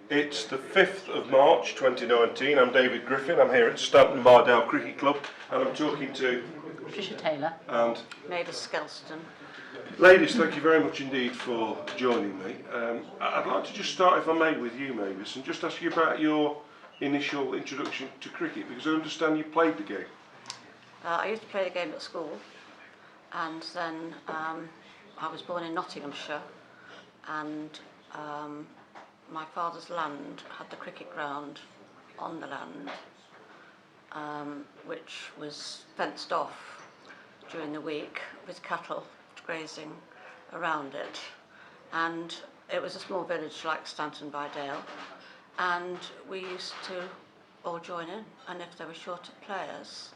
It's the 5th of March 2019. I'm David Griffin. I'm here at Stanton Cricket Club and I'm talking to Tricia Taylor and Mavis, Skelston. Ladies, thank you very much indeed for joining me. I'd like to just start, if I may, with you, Mavis, and just ask you about your initial introduction to cricket, because I understand you played the game. I used to play the game at school, and then I was born in Nottinghamshire, and my father's land had the cricket ground on the land, which was fenced off during the week with cattle grazing around it, and it was a small village like Stanton by Dale, and we used to all join in, and if there were short of players,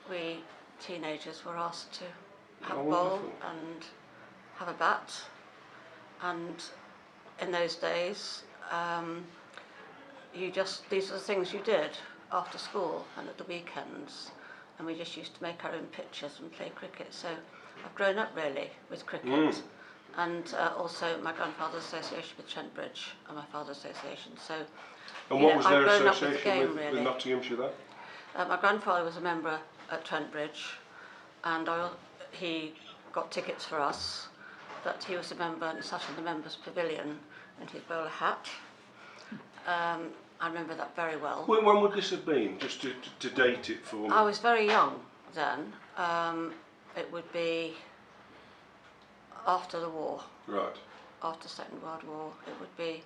we teenagers were asked to have a bowl and have a bat. And in those days, these are the things you did after school and at the weekends, and we just used to make our own pitches and play cricket. So I've grown up really with cricket, and also my grandfather's association with Trent Bridge and my father's association. So, and what was their association with, the game, with Nottinghamshire then? My grandfather was a member at Trent Bridge, and he got tickets for us, but he was a member and sat in the members' pavilion in his bowler hat. I remember that very well. When would this have been, just to date it for me? I was very young then. It would be after the war. Right. After Second World War. It would be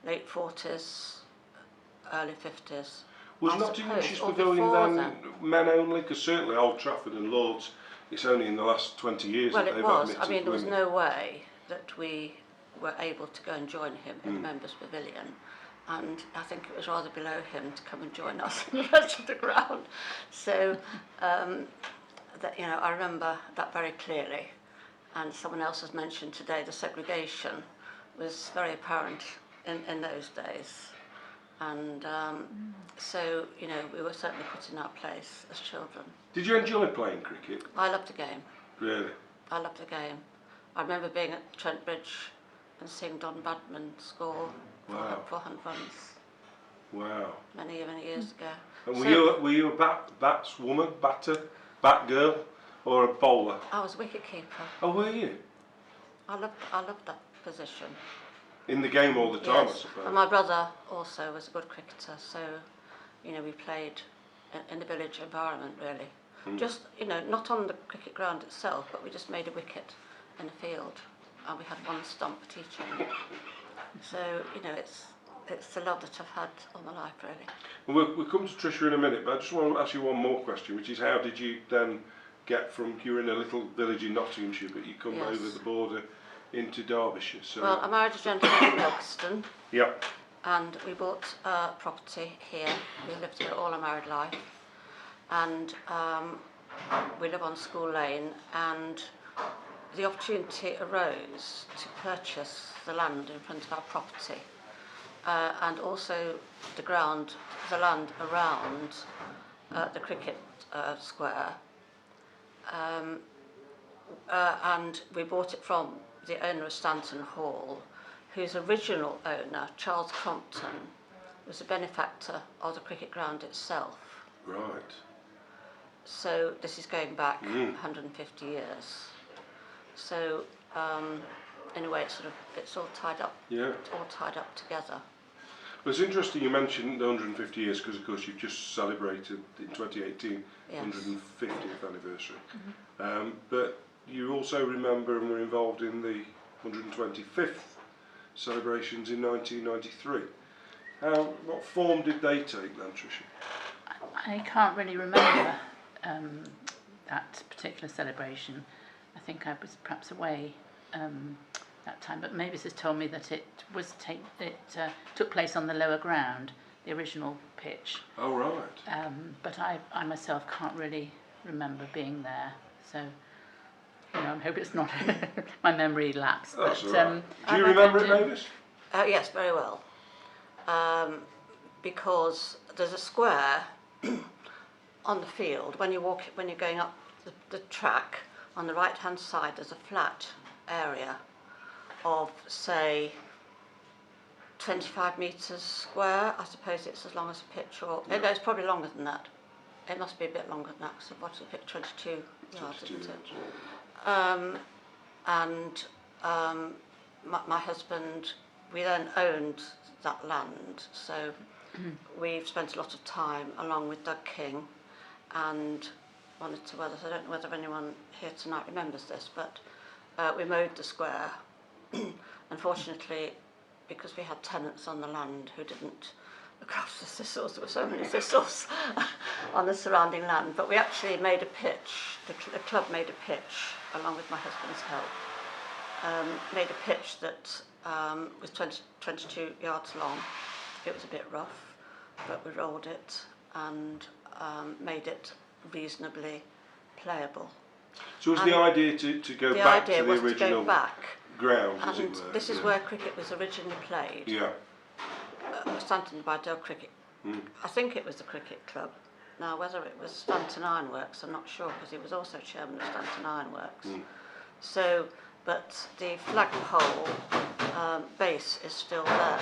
late 40s, early 50s. Was Nottinghamshire's pavilion then men only? Because certainly Old Trafford and Lord's, it's only in the last 20 years that they've admitted women. Well, it was. I mean, there was no way that we were able to go and join him in the members' pavilion, and I think it was rather below him to come and join us in the rest of the ground. So, I remember that very clearly. And someone else has mentioned today the segregation was very apparent in those days. And so, we were certainly put in our place as children. Did you enjoy playing cricket? I loved the game. Really? I loved the game. I remember being at Trent Bridge and seeing Don Badman score 400 runs. Wow. Many years ago. And were you a batswoman, bat girl, or a bowler? I was wicket keeper. Oh, were you? I loved that position. In the game all the time, Yes. I suppose. And my brother also was a good cricketer, so we played in the village environment really. Just not on the cricket ground itself, but we just made a wicket in a field, and we had one stump at each end. So it's the love that I've had all my life really. Well, we'll come to Tricia in a minute, but I just want to ask you one more question, which is how did you then get from, you were in a little village in Nottinghamshire, but you come over the border into Derbyshire? So. Well, I married a gentleman in Skelston. Yep. And we bought property here. We lived here all our married life, and we live on School Lane, and the opportunity arose to purchase the land in front of our property, and also the land around the cricket square, and we bought it from the owner of Stanton Hall, whose original owner, Charles Crompton, was a benefactor of the cricket ground itself. Right. So this is going back 150 years. So in a way, it's all tied up. Yeah. It's all tied up together. Well, it's interesting you mentioned the 150 years because, of course, you've just celebrated in 2018 150th anniversary. But you also remember and were involved in the 125th celebrations in 1993. What form did they take then, Tricia? I can't really remember that particular celebration. I think I was perhaps away that time, but Mavis has told me that it took place on the lower ground, the original pitch. Oh, right. But I myself can't really remember being there, so I hope it's not my memory lapsed. That's but, all right. Do you remember it, Mavis? Yes, very well. Because there's a square on the field when you're going up the track. On the right hand side there's a flat area of say 25 metres square. I suppose it's as long as a pitch, or no, it's probably longer than that. It must be a bit longer than that, because what's the pitch, 22 yards, 22 isn't it? yards. My husband, we then owned that land, so we've spent a lot of time along with Doug King and I don't know whether anyone here tonight remembers this, but we mowed the square. Unfortunately, because we had tenants on the land who didn't look after the thistles, there were so many thistles on the surrounding land, but we actually made a pitch, the club made a pitch, along with my husband's help, made a pitch that was 22 yards long. It was a bit rough, but we rolled it and made it reasonably playable. So was the idea to go back to the original to go back, ground, as it and were? this is where cricket was originally played. Yeah. Stanton by Dale Cricket. I think it was the cricket club. Now, whether it was Stanton Ironworks, I'm not sure, because he was also chairman of Stanton Ironworks. So, but the flagpole base is still there,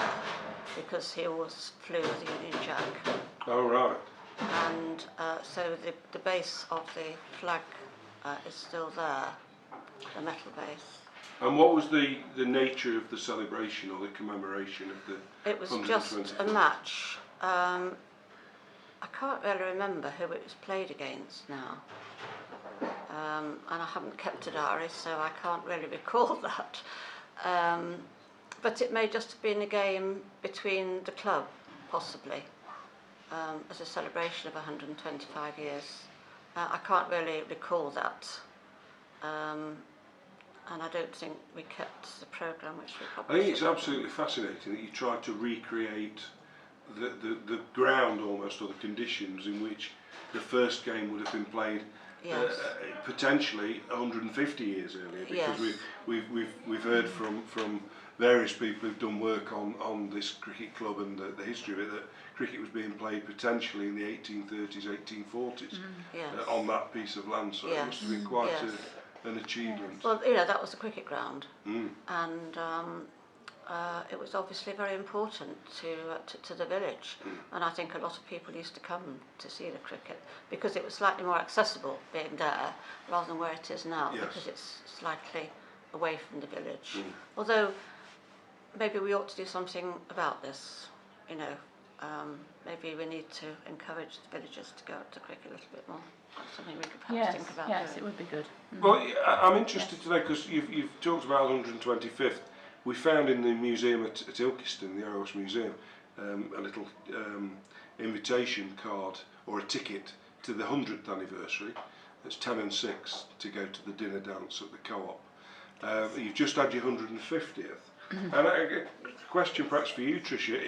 because he always flew with the Union Jack. Oh, right. And so the base of the flag is still there, the metal base. And what was the nature of the celebration or the commemoration of the It was just a match. I can't really remember who it was played against now. And I haven't kept a diary, so I can't really recall that. But it may just have been a game between the club, possibly, as a celebration of 125 years. I can't really recall that. And I don't think we kept the programme, which we probably I think it's should have. absolutely fascinating that you tried to recreate the ground almost, or the conditions in which the first game would have been played. Yes. Potentially 150 years earlier, because Yes. we've heard from various people who've done work on this cricket club and the history of it, that cricket was being played potentially in the 1830s, 1840s Yes. on that piece of land, so it must have been quite Yes. an achievement. Well, that was the cricket ground, and it was obviously very important to the village, and I think a lot of people used to come to see the cricket because it was slightly more accessible being there rather than where it is now, because it's slightly away from the village. Although maybe we ought to do something about this, maybe we need to encourage the villagers to go to cricket a little bit more. Something we could perhaps think about Yes, doing. it would be good. Well, I'm interested today because you've talked about 125th. We found in the museum at Ilkeston, the Irish Museum, a little invitation card or a ticket to the 100th anniversary. It's 10 and 6 to go to the dinner dance at the Co-op. You've just had your 150th. And a question perhaps for you, Tricia,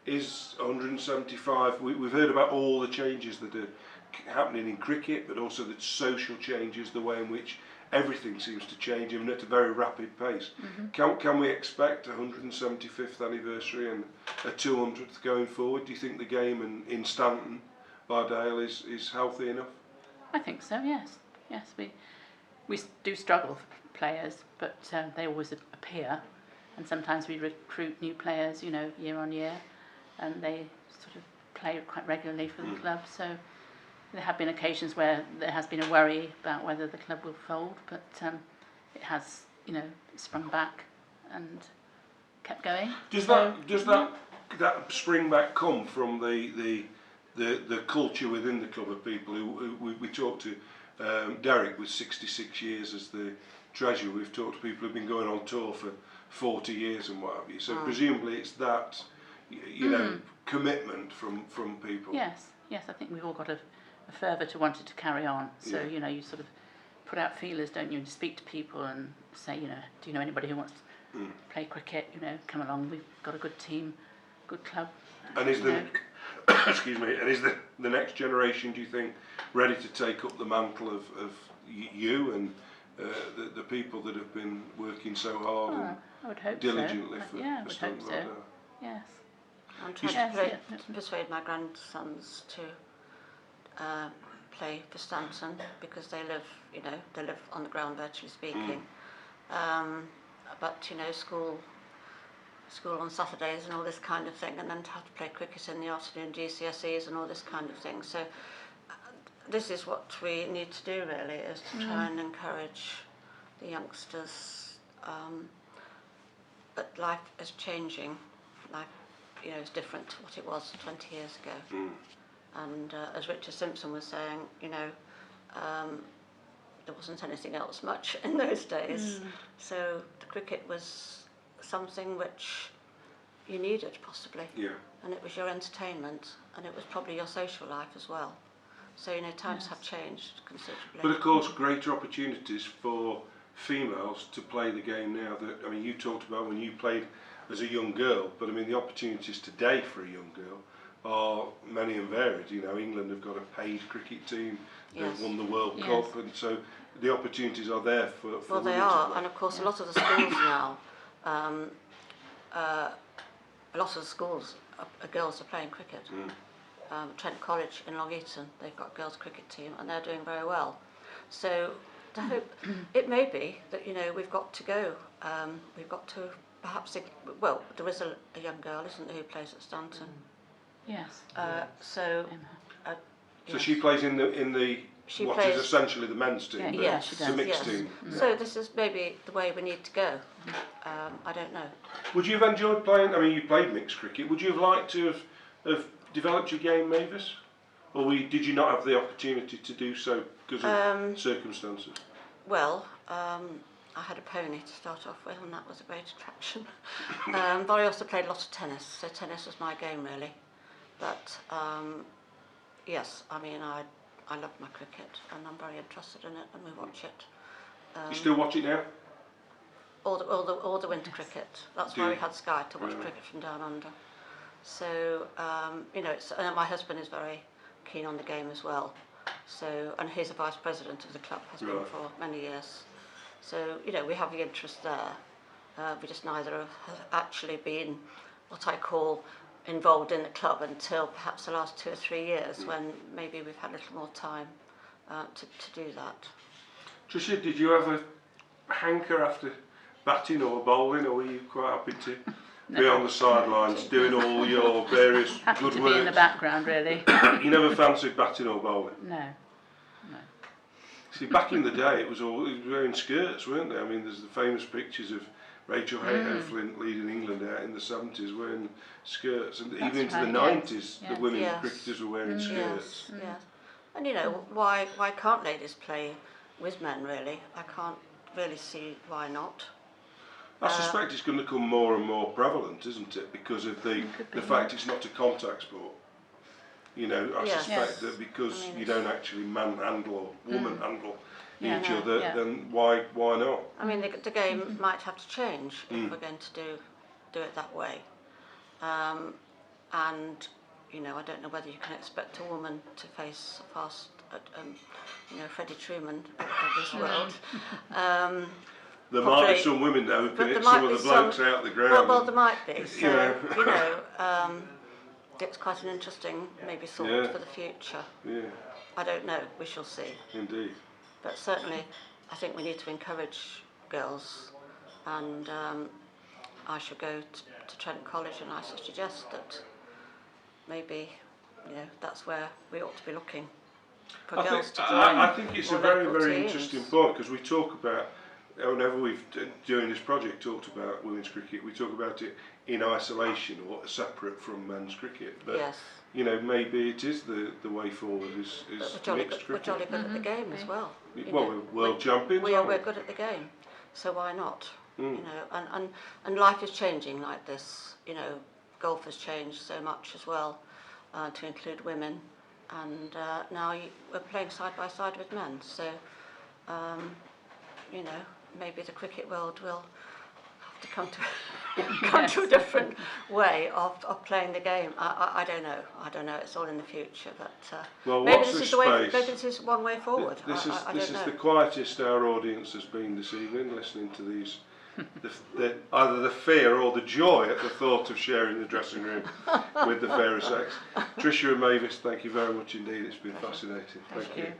is 175, we've heard about all the changes that are happening in cricket, but also the social changes, the way in which everything seems to change, even at a very rapid pace. Can we expect a 175th anniversary and a 200th going forward? Do you think the game in Stanton by Dale is healthy enough? I think so, yes. Yes, we do struggle for players, but they always appear, and sometimes we recruit new players, year on year, and they sort of play quite regularly for the club, so there have been occasions where there has been a worry about whether the club will fold, but it has, sprung back and kept going. Does that spring back come from the culture within the club of people who we talked to? Derek with 66 years as the treasurer. We've talked to people who've been going on tour for 40 years and what have you. So presumably it's that commitment from people. Yes, I think we've all got a fervour to want it to carry on. So, you sort of put out feelers, don't you, and speak to people and say, do you know anybody who wants to play cricket? Come along, we've got a good team, good club. And is excuse me, and is the next generation, do you think, ready to take up the mantle of you and the people that have been working so hard and I would hope diligently so. for I would Stanton hope by so. Dale? Yes. I'm trying to persuade my grandsons to play for Stanton because they live on the ground, virtually speaking. But school school on Saturdays and all this kind of thing, and then to have to play cricket in the afternoon, GCSEs and all this kind of thing. So this is what we need to do really, is to try and encourage the youngsters. But life is changing. Life, is different to what it was 20 years ago. And as Richard Simpson was saying, there wasn't anything else much in those days. So the cricket was something which you needed possibly. Yeah. And it was your entertainment, and it was probably your social life as well. So times have changed considerably. But of course, greater opportunities for females to play the game now. That you talked about when you played as a young girl, but the opportunities today for a young girl are many and varied. England have got a paid cricket team. They've won the World Cup, and so the opportunities are there for well, they women are, to play. and of course, a lot of the schools now, girls are playing cricket. Trent College in Long Eaton, they've got a girls' cricket team, and they're doing very well. So, to hope, it may be that we've got to go. We've got to perhaps. There is a young girl, isn't there, who plays at Stanton? Yes. So she plays in the She what plays- is essentially the men's team. but Yeah, she it's a does, mixed yes. team. So this is maybe the way we need to go. I don't know. Would you have enjoyed playing? You played mixed cricket. Would you have liked to have developed your game, Mavis, or did you not have the opportunity to do so because of circumstances? Well, I had a pony to start off with, and that was a great attraction. But I also played a lot of tennis, so tennis was my game really. But yes, I love my cricket, and I'm very interested in it, and we watch it. You still watch it now? All the winter cricket. That's why we had Sky to watch cricket from down under. So and my husband is very keen on the game as well. So, and he's a vice president of the club, has been for many years. So we have the interest there. We just neither have actually been what I call involved in the club until perhaps the last 2 or 3 years, when maybe we've had a little more time to do that. Tricia, did you ever hanker after batting or bowling, or were you quite happy to be on the sidelines doing all your various Happy good to works? be in the background, really. You never fancied batting or bowling? No. See, back in the day, it was wearing skirts, weren't they? There's the famous pictures of Rachel Hayhoe-Flint leading England out in the 70s wearing skirts, and even into the 90s, the women cricketers were wearing skirts. Yes. And why can't ladies play with men, really? I can't really see why not. I suspect it's going to become more and more prevalent, isn't it? Because of the fact it's not a contact sport. I suspect that because you don't actually manhandle or woman-handle each other, then why not? The game might have to change if we're going to do it that way. And I don't know whether you can expect a woman to face a fast, Freddie Truman of this world. There might be some women though who can hit some of the blokes out the ground. Well, there might be. So, it's quite an interesting maybe thought for the future. Yeah. I don't know. We shall see. Indeed. But certainly, I think we need to encourage girls, and I shall go to Trent College, and I should suggest that maybe, that's where we ought to be looking for girls to join. I think it's a very, very teams. interesting point, because we talk about, whenever we've during this project talked about women's cricket, we talk about it in isolation or separate from men's cricket. But yes. Maybe it is the way forward is mixed cricket. We're jolly good at the game as well. We're world champions. We're good at the game, so why not? And life is changing like this. Golf has changed so much as well, to include women, and now we're playing side by side with men. So, maybe the cricket world will have to come to a different way of playing the game. I don't know. It's all in the future, but maybe this is the way. Maybe this is one way forward. This is know. the quietest our audience has been this evening, listening to these. Either the fear or the joy at the thought of sharing the dressing room with the fairer sex. Tricia and Mavis, thank you very much indeed. It's been fascinating. Thank you.